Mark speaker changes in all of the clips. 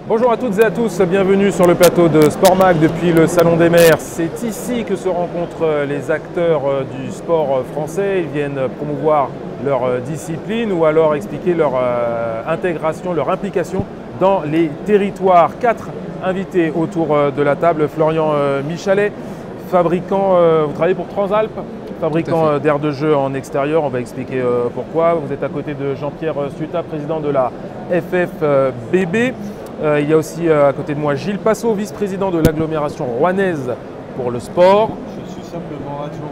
Speaker 1: Bonjour à toutes et à tous, bienvenue sur le plateau de SportMag depuis le Salon des Mers. C'est ici que se rencontrent les acteurs du sport français. Ils viennent promouvoir leur discipline ou alors expliquer leur intégration, leur implication dans les territoires. 4 invités autour de la table. Florian Michalet, fabricant, vous travaillez pour Transalp, fabricant d'aires de jeu en extérieur, on va expliquer pourquoi. Vous êtes à côté de Jean-Pierre Suta, président de la FFBB. Il y a aussi à côté de moi Gilles Passot, vice-président de l'agglomération rouennaise pour le sport.
Speaker 2: Je suis simplement adjoint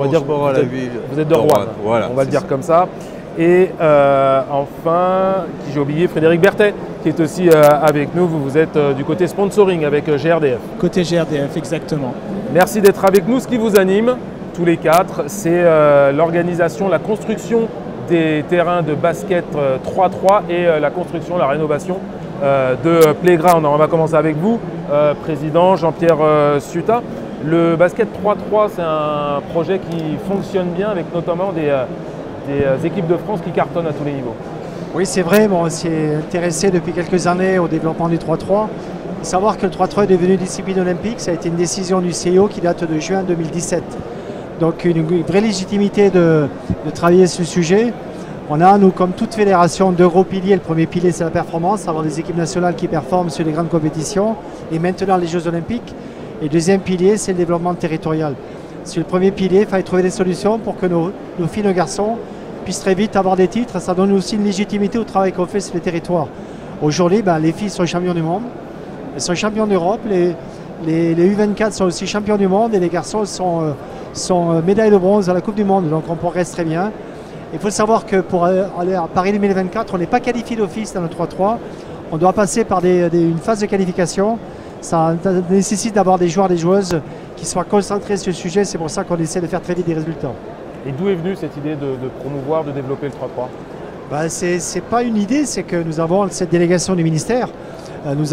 Speaker 2: au sport, à la ville.
Speaker 1: Vous êtes de Rouen,
Speaker 2: voilà,
Speaker 1: on va le dire comme ça. Et enfin, qui j'ai oublié, Frédéric Berthet, qui est aussi avec nous. Vous êtes du côté sponsoring avec GRDF.
Speaker 3: Côté GRDF, exactement.
Speaker 1: Merci d'être avec nous. Ce qui vous anime, tous les 4, c'est l'organisation, la construction des terrains de basket 3-3 et la construction, la rénovation de playground. On va commencer avec vous, président Jean-Pierre Suta. Le basket 3-3, c'est un projet qui fonctionne bien avec notamment des équipes de France qui cartonnent à tous les niveaux.
Speaker 4: Oui, c'est vrai, on s'est intéressé depuis quelques années au développement du 3-3. Il faut savoir que le 3-3 est devenu discipline olympique, ça a été une décision du CIO qui date de juin 2017. Donc une vraie légitimité de travailler sur ce sujet. On a, nous, comme toute fédération, 2 gros piliers. Le premier pilier, c'est la performance, avoir des équipes nationales qui performent sur les grandes compétitions et maintenant les Jeux olympiques. Et le deuxième pilier, c'est le développement territorial. Sur le premier pilier, il fallait trouver des solutions pour que nos filles et nos garçons puissent très vite avoir des titres. Ça donne aussi une légitimité au travail qu'on fait sur les territoires. Aujourd'hui, les filles sont champions du monde, elles sont champions d'Europe, les U24 sont aussi champions du monde et les garçons sont médailles de bronze à la Coupe du Monde, donc on progresse très bien. Il faut savoir que pour aller à Paris 2024, on n'est pas qualifié d'office dans le 3-3. On doit passer par une phase de qualification. Ça nécessite d'avoir des joueurs et des joueuses qui soient concentrés sur le sujet. C'est pour ça qu'on essaie de faire très vite des résultats.
Speaker 1: Et d'où est venue cette idée de promouvoir, de développer le 3-3 ?
Speaker 4: C'est pas une idée, c'est que nous avons cette délégation du ministère. Nous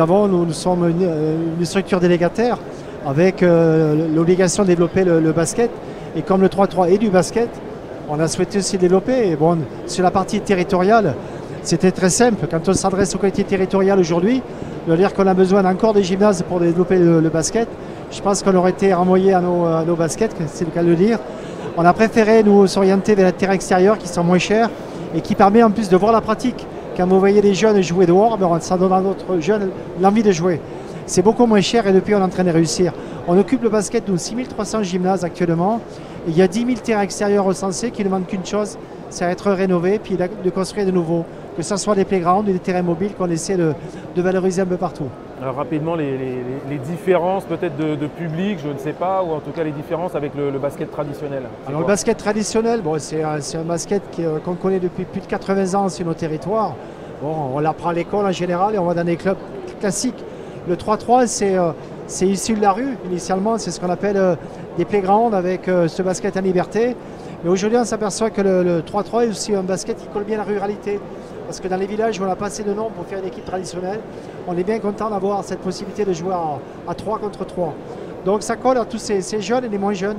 Speaker 4: sommes une structure délégataire avec l'obligation de développer le basket. Et comme le 3-3 est du basket, on a souhaité aussi développer. Et bon, sur la partie territoriale, c'était très simple. Quand on s'adresse aux collectivités territoriales aujourd'hui, de dire qu'on a besoin encore des gymnases pour développer le basket, je pense qu'on aurait été renvoyé à nos baskets, c'est le cas de le dire. On a préféré nous s'orienter vers les terrains extérieurs qui sont moins chers et qui permet en plus de voir la pratique. Quand vous voyez les jeunes jouer dehors, ça donne à d'autres jeunes l'envie de jouer. C'est beaucoup moins cher et depuis on est en train de réussir. On occupe le basket de 6300 gymnases actuellement. Et il y a 10 000 terrains extérieurs recensés qui ne demandent qu'une chose, c'est être rénové puis de construire de nouveaux. Que ce soit des playgrounds ou des terrains mobiles qu'on essaie de valoriser un peu partout. Alors
Speaker 1: rapidement, les différences peut-être de public, je ne sais pas, ou en tout cas les différences avec le basket traditionnel.
Speaker 4: Alors le basket traditionnel, c'est un basket qu'on connaît depuis plus de 80 ans sur nos territoires. Bon, on l'apprend à l'école en général et on va dans des clubs classiques. Le 3-3, c'est issu de la rue. Initialement, c'est ce qu'on appelle des playgrounds avec ce basket en liberté. Mais aujourd'hui, on s'aperçoit que le 3-3 est aussi un basket qui colle bien à la ruralité. Parce que dans les villages où on a pas assez de nombre pour faire une équipe traditionnelle, on est bien content d'avoir cette possibilité de jouer à 3 contre 3. Donc ça colle à tous ces jeunes et les moins jeunes,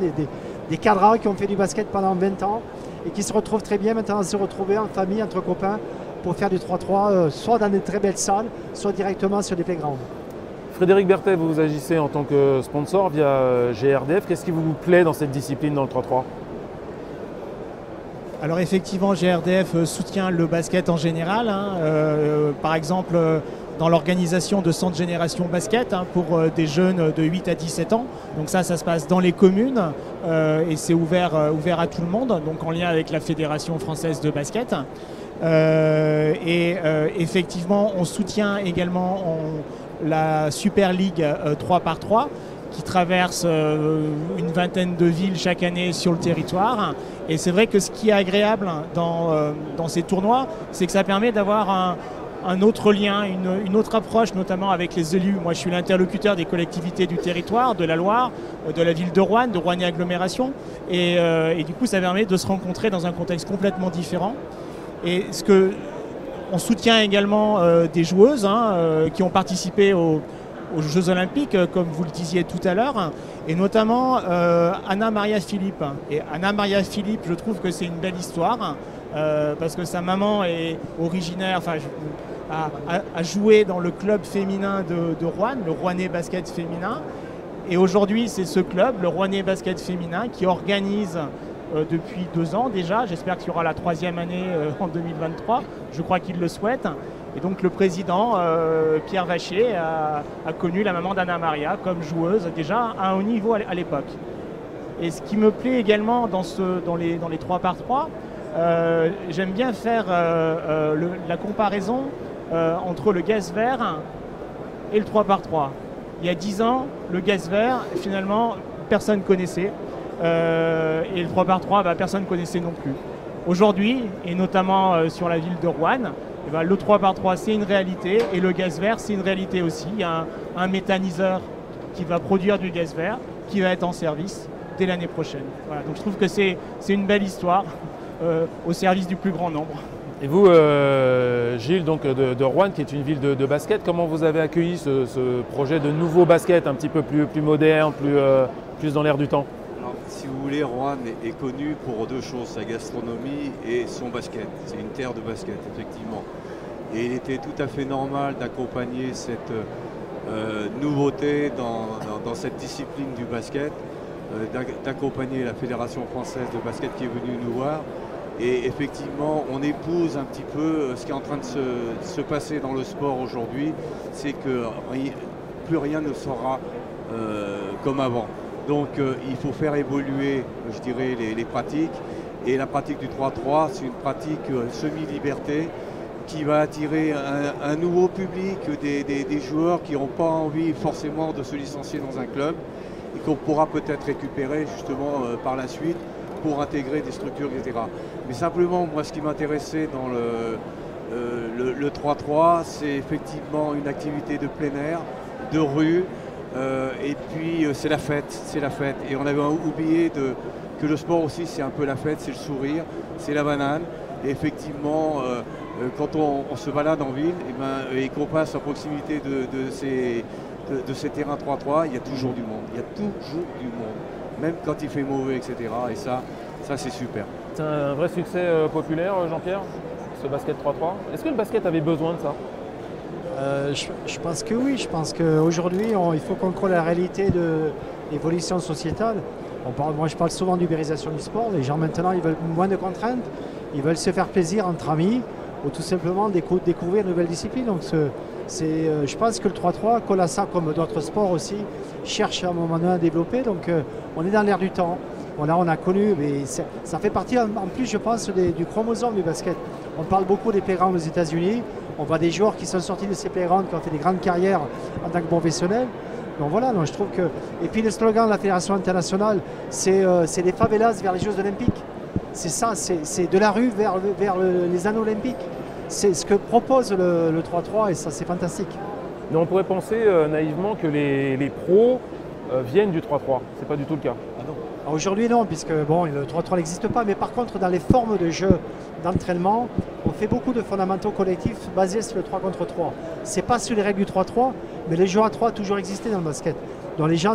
Speaker 4: des cadres qui ont fait du basket pendant 20 ans et qui se retrouvent très bien maintenant à se retrouver en famille, entre copains, pour faire du 3-3, soit dans des très belles salles, soit directement sur des playgrounds.
Speaker 1: Frédéric Berthet, vous agissez en tant que sponsor via GRDF. Qu'est-ce qui vous plaît dans cette discipline dans le 3-3 ?
Speaker 3: Alors effectivement, GRDF soutient le basket en général. Par exemple, dans l'organisation de centres génération basket pour des jeunes de 8 à 17 ans. Donc ça se passe dans les communes et c'est ouvert à tout le monde, donc en lien avec la Fédération française de basket. Effectivement, on soutient également la Super League 3x3 qui traverse une vingtaine de villes chaque année sur le territoire. Et c'est vrai que ce qui est agréable dans ces tournois, c'est que ça permet d'avoir un autre lien, une autre approche, notamment avec les élus. Moi, je suis l'interlocuteur des collectivités du territoire, de la Loire, de la ville de Rouen et agglomération. Et du coup, ça permet de se rencontrer dans un contexte complètement différent. Et on soutient également des joueuses qui ont participé aux Jeux Olympiques, comme vous le disiez tout à l'heure, et notamment Anna Maria Philippe. Et Anna Maria Philippe, je trouve que c'est une belle histoire, parce que sa maman est originaire, a joué dans le club féminin de Roanne, le Rouennais Basket Féminin. Et aujourd'hui, c'est ce club, le Rouennais Basket Féminin, qui organise depuis 2 ans déjà. J'espère qu'il y aura la 3e année en 2023. Je crois qu'il le souhaite. Et donc le président, Pierre Vacher, a connu la maman d'Anna Maria comme joueuse déjà à un haut niveau à l'époque. Et ce qui me plaît également dans les 3x3, j'aime bien faire la comparaison entre le gaz vert et le 3x3. Il y a 10 ans, le gaz vert, finalement, personne ne connaissait. Et le 3x3, personne ne connaissait non plus. Aujourd'hui, et notamment sur la ville de Roanne, le 3x3, c'est une réalité. Et le gaz vert, c'est une réalité aussi. Il y a un méthaniseur qui va produire du gaz vert, qui va être en service dès l'année prochaine. Voilà, donc je trouve que c'est une belle histoire au service du plus grand nombre.
Speaker 1: Et vous, Gilles, donc de Roanne, qui est une ville de basket, comment vous avez accueilli ce projet de nouveau basket, un petit peu plus moderne, plus dans l'air du temps?
Speaker 2: Alors, si vous voulez, Roanne est connue pour 2 choses, sa gastronomie et son basket. C'est une terre de basket, effectivement. Et il était tout à fait normal d'accompagner cette nouveauté dans cette discipline du basket, d'accompagner la Fédération française de basket qui est venue nous voir. Et effectivement, on épouse un petit peu ce qui est en train de se passer dans le sport aujourd'hui, c'est que plus rien ne sera comme avant. Donc il faut faire évoluer, je dirais, les pratiques. Et la pratique du 3-3, c'est une pratique semi-liberté qui va attirer un nouveau public, des joueurs qui n'ont pas envie forcément de se licencier dans un club et qu'on pourra peut-être récupérer justement par la suite pour intégrer des structures, etc. Mais simplement, moi, ce qui m'intéressait dans le 3-3, c'est effectivement une activité de plein air, de rue, et puis c'est la fête, Et on avait oublié que le sport aussi, c'est un peu la fête, c'est le sourire, c'est la banane. Et effectivement, quand on se balade en ville, et qu'on passe à proximité de ces terrains 3-3, il y a toujours du monde. Il y a toujours du monde. Même quand il fait mauvais, etc. Et ça c'est super.
Speaker 1: C'est un vrai succès populaire, Jean-Pierre, ce basket 3-3. Est-ce que le basket avait besoin de ça?
Speaker 4: Je pense que oui. Je pense qu'aujourd'hui, il faut qu'on colle la réalité de l'évolution sociétale. Moi, je parle souvent d'ubérisation du sport. Les gens, maintenant, ils veulent moins de contraintes. Ils veulent se faire plaisir entre amis ou tout simplement découvrir une nouvelle discipline. Donc, je pense que le 3-3 colle à ça, comme d'autres sports aussi, cherche à un moment donné à développer. Donc, on est dans l'air du temps. Là, on a connu, mais ça fait partie en plus, je pense, du chromosome du basket. On parle beaucoup des playgrounds aux États-Unis. On voit des joueurs qui sont sortis de ces playgrounds, qui ont fait des grandes carrières en tant que professionnels. Donc voilà, je trouve que. Et puis le slogan de la Fédération internationale, c'est des favelas vers les Jeux olympiques. C'est ça, c'est de la rue vers les anneaux olympiques. C'est ce que propose le 3-3 et ça, c'est fantastique.
Speaker 1: Mais on pourrait penser naïvement que les pros viennent du 3-3. C'est pas du tout le cas.
Speaker 4: Ah non. Aujourd'hui non, puisque le 3-3 n'existe pas, mais par contre dans les formes de jeu, d'entraînement, on fait beaucoup de fondamentaux collectifs basés sur le 3 contre 3. C'est pas sur les règles du 3-3, mais les jeux à 3 ont toujours existé dans le basket. Donc les gens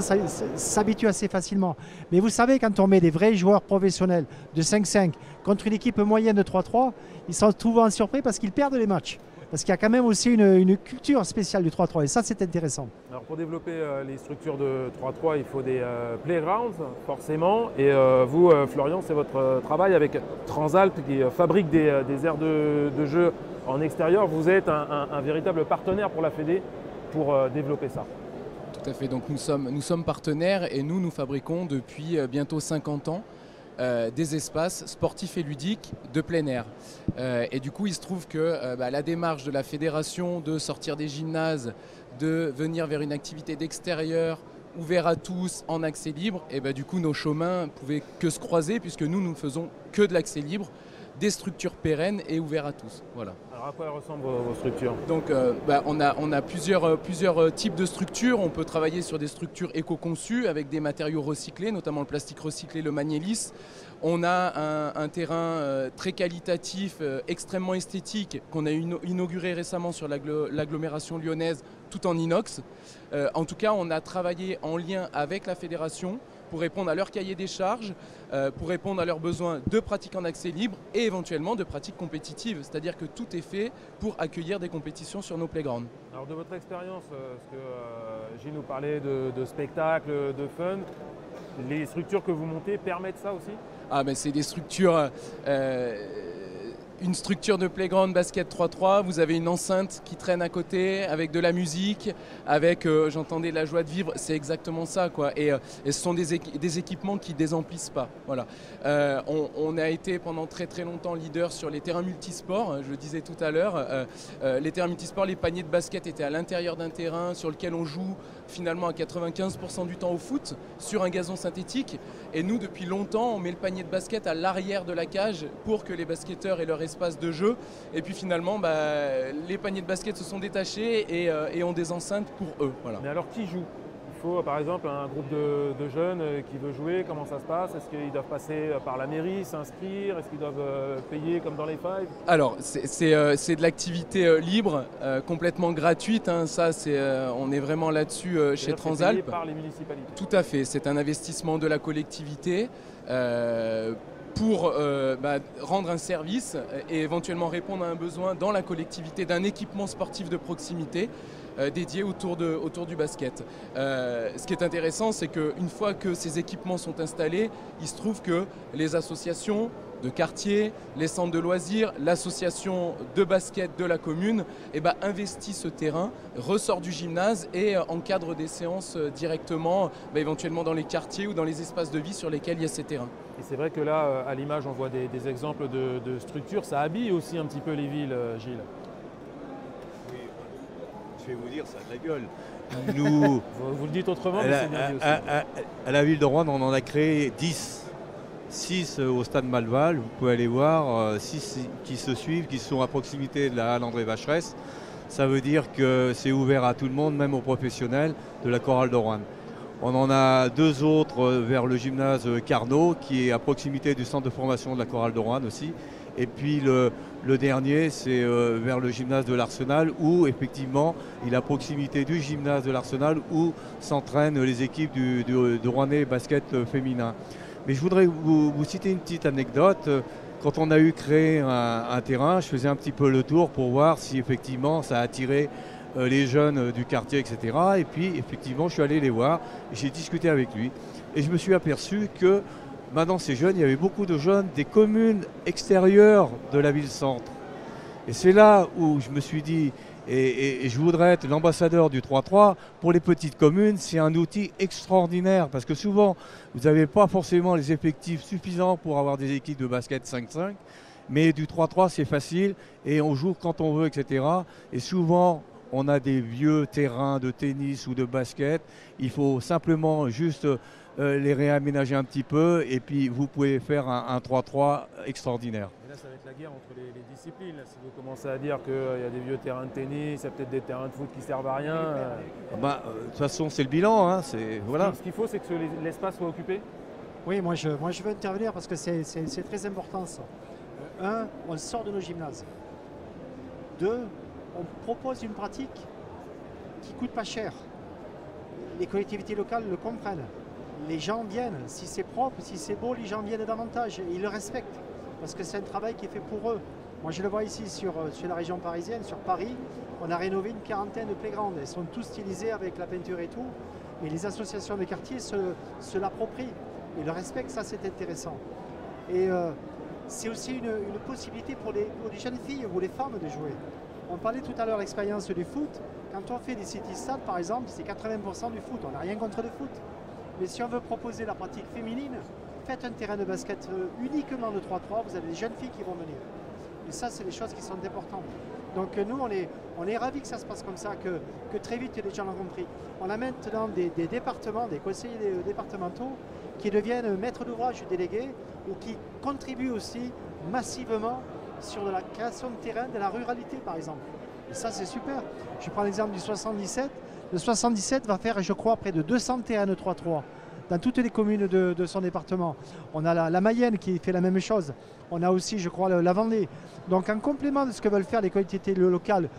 Speaker 4: s'habituent assez facilement. Mais vous savez, quand on met des vrais joueurs professionnels de 5-5 contre une équipe moyenne de 3-3, ils sont souvent surpris parce qu'ils perdent les matchs. Parce qu'il y a quand même aussi une culture spéciale du 3-3 et ça c'est intéressant.
Speaker 1: Alors pour développer les structures de 3-3, il faut des playgrounds forcément. Et vous, Florian, c'est votre travail avec Transalp qui fabrique des aires de jeu en extérieur. Vous êtes un véritable partenaire pour la Fédé pour développer ça.
Speaker 5: Tout à fait, donc nous sommes partenaires et nous fabriquons depuis bientôt 50 ans des espaces sportifs et ludiques de plein air. Et du coup, il se trouve que la démarche de la fédération de sortir des gymnases, de venir vers une activité d'extérieur ouvert à tous en accès libre, et du coup nos chemins ne pouvaient que se croiser puisque nous ne faisons que de l'accès libre, des structures pérennes et ouvertes à tous. Voilà.
Speaker 1: Alors à quoi ressemblent vos structures?
Speaker 5: Donc on a plusieurs types de structures. On peut travailler sur des structures éco-conçues avec des matériaux recyclés, notamment le plastique recyclé, le magnélis. On a un terrain très qualitatif, extrêmement esthétique qu'on a inauguré récemment sur l'agglomération lyonnaise, tout en inox. En tout cas, on a travaillé en lien avec la fédération pour répondre à leur cahier des charges, pour répondre à leurs besoins de pratiques en accès libre et éventuellement de pratiques compétitives. C'est-à-dire que tout est fait pour accueillir des compétitions sur nos playgrounds.
Speaker 1: Alors de votre expérience, parce que Gilles nous parlait de spectacles, de fun, les structures que vous montez permettent ça aussi?
Speaker 5: Ah ben c'est des structures, une structure de playground basket 3-3, vous avez une enceinte qui traîne à côté avec de la musique, avec, j'entendais la joie de vivre, c'est exactement ça quoi. Et ce sont des équipements qui désemplissent pas. Voilà. On a été pendant très très longtemps leader sur les terrains multisports, je le disais tout à l'heure. Les terrains multisports, les paniers de basket étaient à l'intérieur d'un terrain sur lequel on joue finalement à 95% du temps au foot sur un gazon synthétique. Et nous, depuis longtemps, on met le panier de basket à l'arrière de la cage pour que les basketteurs aient leur espace de jeu. Et puis finalement, les paniers de basket se sont détachés et ont des enceintes pour eux. Voilà.
Speaker 1: Mais alors qui joue? Il faut par exemple un groupe de jeunes qui veut jouer, comment ça se passe? Est-ce qu'ils doivent passer par la mairie, s'inscrire? Est-ce qu'ils doivent payer comme dans les fives?
Speaker 5: Alors c'est de l'activité libre, complètement gratuite, hein. Ça on est vraiment là-dessus chez Transalp.
Speaker 1: Payé par les municipalités.
Speaker 5: Tout à fait, c'est un investissement de la collectivité pour rendre un service et éventuellement répondre à un besoin dans la collectivité d'un équipement sportif de proximité dédié autour du basket. Ce qui est intéressant, c'est qu'une fois que ces équipements sont installés, il se trouve que les associations de quartier, les centres de loisirs, l'association de basket de la commune investit ce terrain, ressort du gymnase et encadre des séances directement, éventuellement dans les quartiers ou dans les espaces de vie sur lesquels il y a ces terrains.
Speaker 1: Et c'est vrai que là, à l'image, on voit des exemples de structures. Ça habille aussi un petit peu les villes, Gilles.
Speaker 2: Oui, je vais vous dire, ça a de la gueule. Nous,
Speaker 1: vous le dites autrement, mais c'est bien dit aussi.
Speaker 2: à la ville de Rouen, on en a créé 10. 6 au stade Malval, vous pouvez aller voir, 6 qui se suivent, qui sont à proximité de la halle André Vacheresse. Ça veut dire que c'est ouvert à tout le monde, même aux professionnels de la chorale de Rouen. On en a 2 autres vers le gymnase Carnot, qui est à proximité du centre de formation de la chorale de Rouen aussi. Et puis le dernier, c'est vers le gymnase de l'Arsenal, où effectivement, il est à proximité du gymnase de l'Arsenal, où s'entraînent les équipes de Rouennais basket féminin. Mais je voudrais vous citer une petite anecdote. Quand on a créé un terrain, je faisais un petit peu le tour pour voir si effectivement ça attirait les jeunes du quartier, etc. Et puis effectivement, je suis allé les voir, j'ai discuté avec lui et je me suis aperçu que dans ces jeunes, il y avait beaucoup de jeunes des communes extérieures de la ville-centre. Et c'est là où je me suis dit, et je voudrais être l'ambassadeur du 3-3, pour les petites communes, c'est un outil extraordinaire parce que souvent, vous n'avez pas forcément les effectifs suffisants pour avoir des équipes de basket 5-5, mais du 3-3, c'est facile et on joue quand on veut, etc. Et souvent, on a des vieux terrains de tennis ou de basket. Il faut simplement juste les réaménager un petit peu et puis vous pouvez faire un 3-3 extraordinaire.
Speaker 1: Et là, ça va être la guerre entre les disciplines. Là. Si vous commencez à dire qu'il y a des vieux terrains de tennis, il y a peut-être des terrains de foot qui servent à rien.
Speaker 2: De toute façon, c'est le bilan. Hein, voilà.
Speaker 1: Ce qu'il faut, c'est que l'espace soit occupé.
Speaker 4: Oui, moi je veux intervenir parce que c'est très important ça. 1, on sort de nos gymnases. 2, on propose une pratique qui ne coûte pas cher. Les collectivités locales le comprennent. Les gens viennent, si c'est propre, si c'est beau, les gens viennent davantage et ils le respectent parce que c'est un travail qui est fait pour eux. Moi je le vois ici sur la région parisienne, sur Paris, on a rénové une quarantaine de playgrounds. Ils sont tous stylisés avec la peinture et tout, mais les associations de quartier se l'approprient et le respectent, ça c'est intéressant. Et c'est aussi une possibilité pour les jeunes filles ou les femmes de jouer. On parlait tout à l'heure de l'expérience du foot. Quand on fait des city stades par exemple, c'est 80% du foot, on n'a rien contre le foot. Mais si on veut proposer la pratique féminine, faites un terrain de basket uniquement de 3-3, vous avez des jeunes filles qui vont venir. Et ça, c'est des choses qui sont importantes. Donc nous, on est ravis que ça se passe comme ça, que très vite les gens l'ont compris. On a maintenant des départements, des conseillers départementaux qui deviennent maîtres d'ouvrage ou délégués ou qui contribuent aussi massivement sur de la création de terrain de la ruralité par exemple. Et ça, c'est super. Je prends l'exemple du 77. Le 77 va faire, je crois, près de 200 terrains de 3-3 dans toutes les communes de son département. On a la Mayenne qui fait la même chose. On a aussi, je crois, la Vendée. Donc en complément de ce que veulent faire les collectivités locales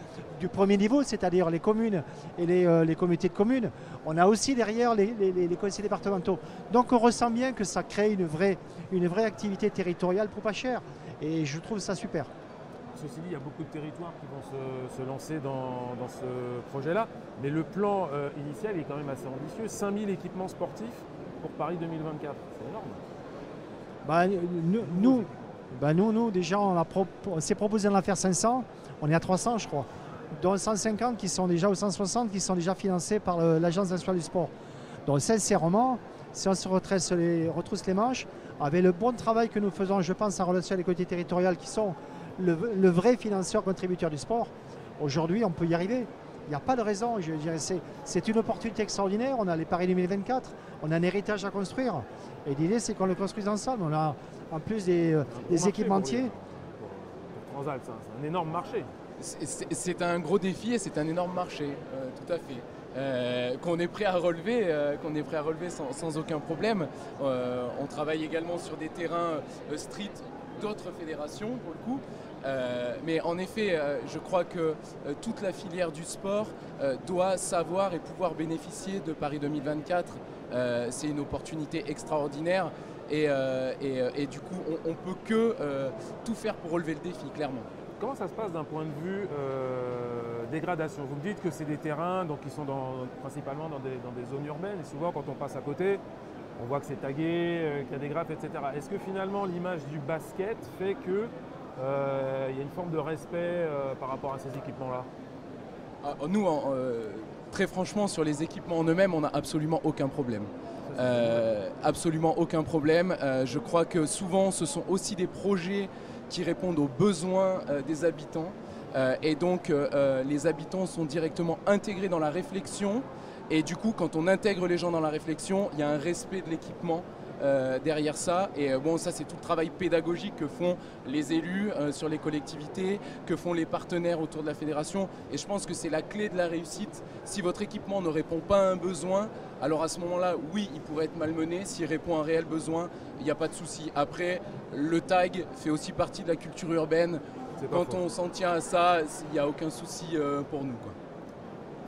Speaker 4: du premier niveau, c'est-à-dire les communes et les comités de communes, on a aussi derrière les conseils départementaux. Donc on ressent bien que ça crée une vraie activité territoriale pour pas cher. Et je trouve ça super.
Speaker 1: Ceci dit, il y a beaucoup de territoires qui vont se lancer dans ce projet-là, mais le plan initial est quand même assez ambitieux. 5000 équipements sportifs pour Paris 2024, c'est énorme.
Speaker 4: Nous, déjà, on s'est proposé d'en faire 500, on est à 300 je crois, dont 150 qui sont déjà, ou 160 qui sont déjà financés par l'Agence nationale du sport. Donc sincèrement, si on se retrousse les manches, avec le bon travail que nous faisons, je pense, en relation avec les collectivités territoriales qui sont le vrai financeur contributeur du sport, aujourd'hui on peut y arriver. Il n'y a pas de raison, je dirais, c'est une opportunité extraordinaire. On a les Paris 2024, on a un héritage à construire. Et l'idée c'est qu'on le construise ensemble. On a en plus des équipementiers.
Speaker 1: Pour Transalt, c'est un énorme marché.
Speaker 5: C'est un gros défi et c'est un énorme marché, tout à fait. Qu'on est prêt à relever, sans aucun problème. On travaille également sur des terrains street d'autres fédérations pour le coup. Mais en effet, je crois que toute la filière du sport doit savoir et pouvoir bénéficier de Paris 2024. C'est une opportunité extraordinaire et du coup, on ne peut que tout faire pour relever le défi, clairement.
Speaker 1: Comment ça se passe d'un point de vue dégradation? Vous me dites que c'est des terrains donc, qui sont principalement dans des zones urbaines et souvent quand on passe à côté, on voit que c'est tagué, qu'il y a des graffes, etc. Est-ce que finalement l'image du basket fait que il y a une forme de respect par rapport à ces équipements-là?
Speaker 5: Nous, très franchement, sur les équipements en eux-mêmes, on n'a absolument aucun problème. Absolument aucun problème. Je crois que souvent, ce sont aussi des projets qui répondent aux besoins des habitants. Et donc, les habitants sont directement intégrés dans la réflexion. Et du coup, quand on intègre les gens dans la réflexion, il y a un respect de l'équipement derrière ça. Et bon, ça, c'est tout le travail pédagogique que font les élus sur les collectivités, que font les partenaires autour de la fédération. Et je pense que c'est la clé de la réussite. Si votre équipement ne répond pas à un besoin, alors à ce moment-là, oui, il pourrait être malmené. S'il répond à un réel besoin, il n'y a pas de souci. Après, le tag fait aussi partie de la culture urbaine. Quand on s'en tient à ça, il n'y a aucun souci pour nous, quoi.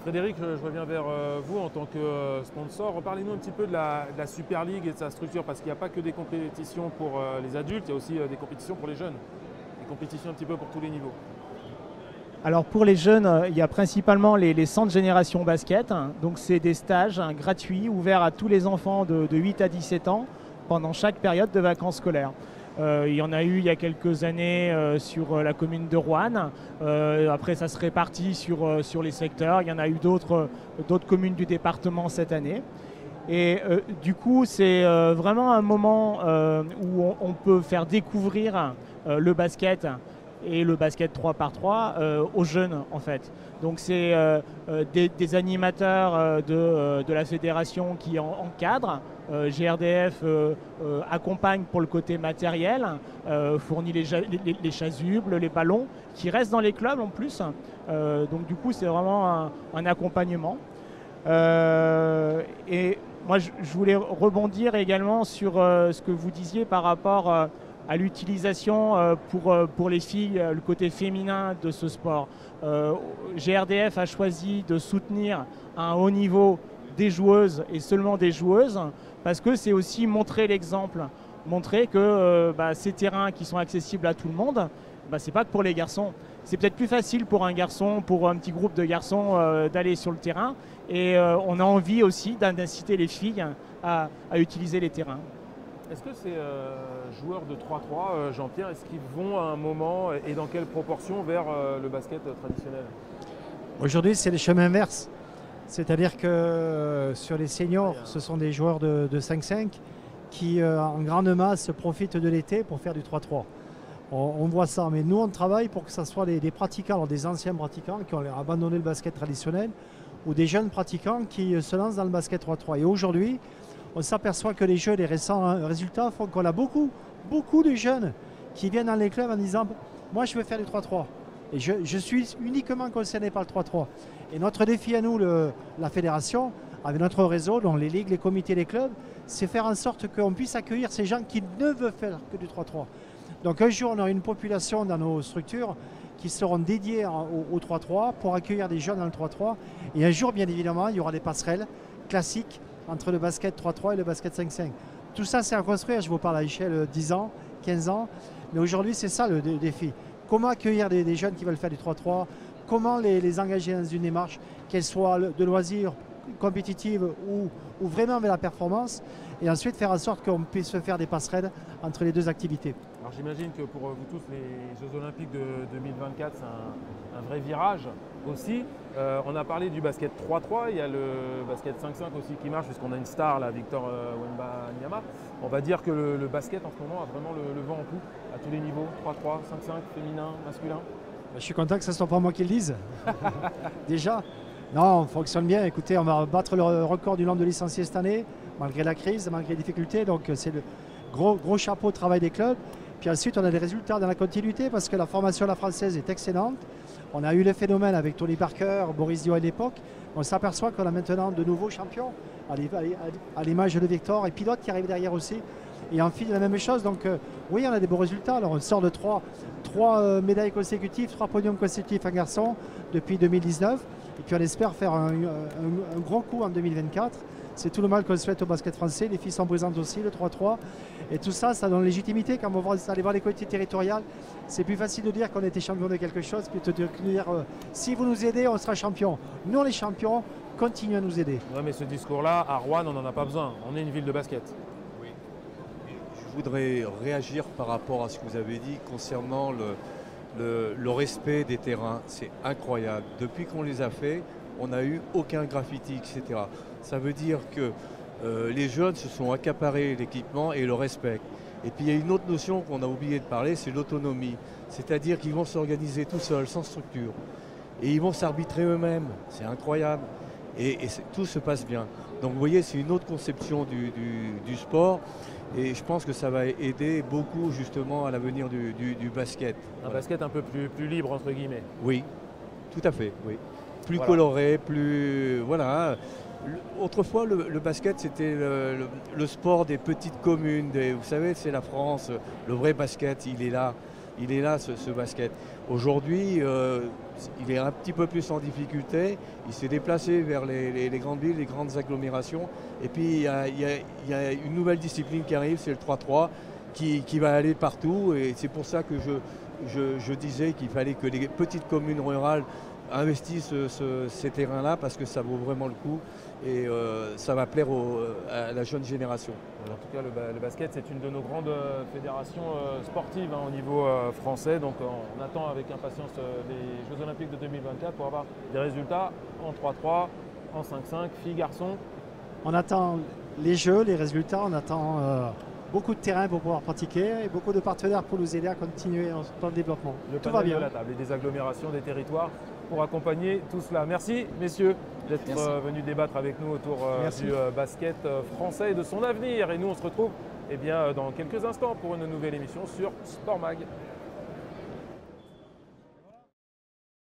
Speaker 1: Frédéric, je reviens vers vous en tant que sponsor. Reparlez-nous un petit peu de la Super League et de sa structure, parce qu'il n'y a pas que des compétitions pour les adultes, il y a aussi des compétitions pour les jeunes, des compétitions un petit peu pour tous les niveaux.
Speaker 3: Alors pour les jeunes, il y a principalement les centres Génération Basket. Donc c'est des stages gratuits, ouverts à tous les enfants de 8 à 17 ans pendant chaque période de vacances scolaires. Il y en a eu il y a quelques années sur la commune de Roanne. Après, ça se répartit sur les secteurs. Il y en a eu d'autres communes du département cette année. Et du coup, c'est vraiment un moment où on peut faire découvrir le basket et le basket 3x3 aux jeunes, en fait. Donc, c'est des animateurs de la fédération qui encadrent. GRDF accompagne pour le côté matériel, fournit les chasubles, les ballons, qui restent dans les clubs en plus. Donc du coup, c'est vraiment un accompagnement. Et moi, je voulais rebondir également sur ce que vous disiez par rapport à l'utilisation pour les filles, le côté féminin de ce sport. GRDF a choisi de soutenir à un haut niveau des joueuses et seulement des joueuses, parce que c'est aussi montrer l'exemple, montrer que ces terrains qui sont accessibles à tout le monde, c'est pas que pour les garçons. C'est peut-être plus facile pour un garçon, pour un petit groupe de garçons d'aller sur le terrain, et on a envie aussi d'inciter les filles à utiliser les terrains.
Speaker 1: Est-ce que ces joueurs de 3-3, Jean-Pierre, est-ce qu'ils vont à un moment et dans quelle proportion vers le basket traditionnel?
Speaker 4: Aujourd'hui, c'est le chemin inverse. C'est-à-dire que sur les seniors, ce sont des joueurs de 5-5 qui, en grande masse, profitent de l'été pour faire du 3-3. On voit ça, mais nous, on travaille pour que ce soit des pratiquants, alors des anciens pratiquants qui ont abandonné le basket traditionnel ou des jeunes pratiquants qui se lancent dans le basket 3-3. Et aujourd'hui, on s'aperçoit que les jeux, les récents résultats font qu'on a beaucoup de jeunes qui viennent dans les clubs en disant « moi, je veux faire du 3-3 ». Et je suis uniquement concerné par le 3-3. Et notre défi à nous, la fédération, avec notre réseau, donc les ligues, les comités, les clubs, c'est faire en sorte qu'on puisse accueillir ces gens qui ne veulent faire que du 3-3. Donc un jour, on aura une population dans nos structures qui seront dédiées au 3-3 pour accueillir des jeunes dans le 3-3. Et un jour, bien évidemment, il y aura des passerelles classiques entre le basket 3-3 et le basket 5-5. Tout ça, c'est à construire. Je vous parle à l'échelle 10 ans, 15 ans. Mais aujourd'hui, c'est ça le défi. Comment accueillir des jeunes qui veulent faire du 3-3? Comment les engager dans une démarche, qu'elle soit de loisirs, compétitive ou vraiment vers la performance, et ensuite faire en sorte qu'on puisse faire des passerelles entre les deux activités.
Speaker 1: Alors j'imagine que pour vous tous, les Jeux Olympiques de 2024, c'est un vrai virage aussi. On a parlé du basket 3-3, il y a le basket 5-5 aussi qui marche, puisqu'on a une star, là, Victor Wembanyama. On va dire que le basket en ce moment a vraiment le vent en poupe à tous les niveaux, 3-3, 5-5, féminin, masculin.
Speaker 4: Je suis content que ce ne soit pas moi qui le dise. Déjà, non, on fonctionne bien. Écoutez, on va battre le record du nombre de licenciés cette année, malgré la crise, malgré les difficultés. Donc c'est le gros chapeau de travail des clubs. Puis ensuite, on a des résultats dans la continuité parce que la formation à la française est excellente. On a eu le phénomène avec Tony Parker, Boris Dio à l'époque. On s'aperçoit qu'on a maintenant de nouveaux champions, à l'image de Victor et pilote qui arrive derrière aussi. Et en fil, la même chose. Donc oui, on a des beaux résultats. Alors on sort de trois médailles consécutives, 3 podiums consécutifs en garçon depuis 2019. Et puis on espère faire un gros coup en 2024. C'est tout le mal qu'on souhaite au basket français. Les filles sont présentes aussi, le 3-3. Et tout ça, ça donne légitimité. Quand on va aller voir les comités territoriales, c'est plus facile de dire qu'on a été champion de quelque chose, plutôt que de dire si vous nous aidez, on sera champion. Nous, les champions, continuez à nous aider.
Speaker 1: Oui, mais ce discours-là, à Rouen, on n'en a pas besoin. On est une ville de basket.
Speaker 2: Oui. Je voudrais réagir par rapport à ce que vous avez dit concernant le respect des terrains. C'est incroyable. Depuis qu'on les a faits, on n'a eu aucun graffiti, etc. Ça veut dire que les jeunes se sont accaparés l'équipement et le respectent. Et puis il y a une autre notion qu'on a oublié de parler, c'est l'autonomie. C'est-à-dire qu'ils vont s'organiser tout seuls, sans structure. Et ils vont s'arbitrer eux-mêmes. C'est incroyable. Et tout se passe bien. Donc vous voyez, c'est une autre conception du sport. Et je pense que ça va aider beaucoup justement à l'avenir du basket.
Speaker 1: Un basket un peu plus libre, entre guillemets.
Speaker 2: Oui, tout à fait, oui. Plus
Speaker 1: voilà.
Speaker 2: Coloré, plus... Voilà. Autrefois, le basket, c'était le sport des petites communes. Vous savez, c'est la France. Le vrai basket, il est là. Il est là, ce basket. Aujourd'hui, il est un petit peu plus en difficulté. Il s'est déplacé vers les grandes villes, les grandes agglomérations. Et puis, il y a une nouvelle discipline qui arrive, c'est le 3-3, qui va aller partout. Et c'est pour ça que je disais qu'il fallait que les petites communes rurales investissent ces terrains-là parce que ça vaut vraiment le coup et ça va plaire à la jeune génération.
Speaker 1: En tout cas, le basket, c'est une de nos grandes fédérations sportives au niveau français. Donc on attend avec impatience les Jeux Olympiques de 2024 pour avoir des résultats en 3-3, en 5-5, filles, garçons.
Speaker 4: On attend les jeux, les résultats, on attend beaucoup de terrain pour pouvoir pratiquer et beaucoup de partenaires pour nous aider à continuer dans le développement. Tout va bien.
Speaker 1: De la table et des agglomérations, des territoires pour accompagner tout cela. Merci messieurs d'être venus débattre avec nous autour du basket français et de son avenir. Et nous on se retrouve dans quelques instants pour une nouvelle émission sur Sport Mag.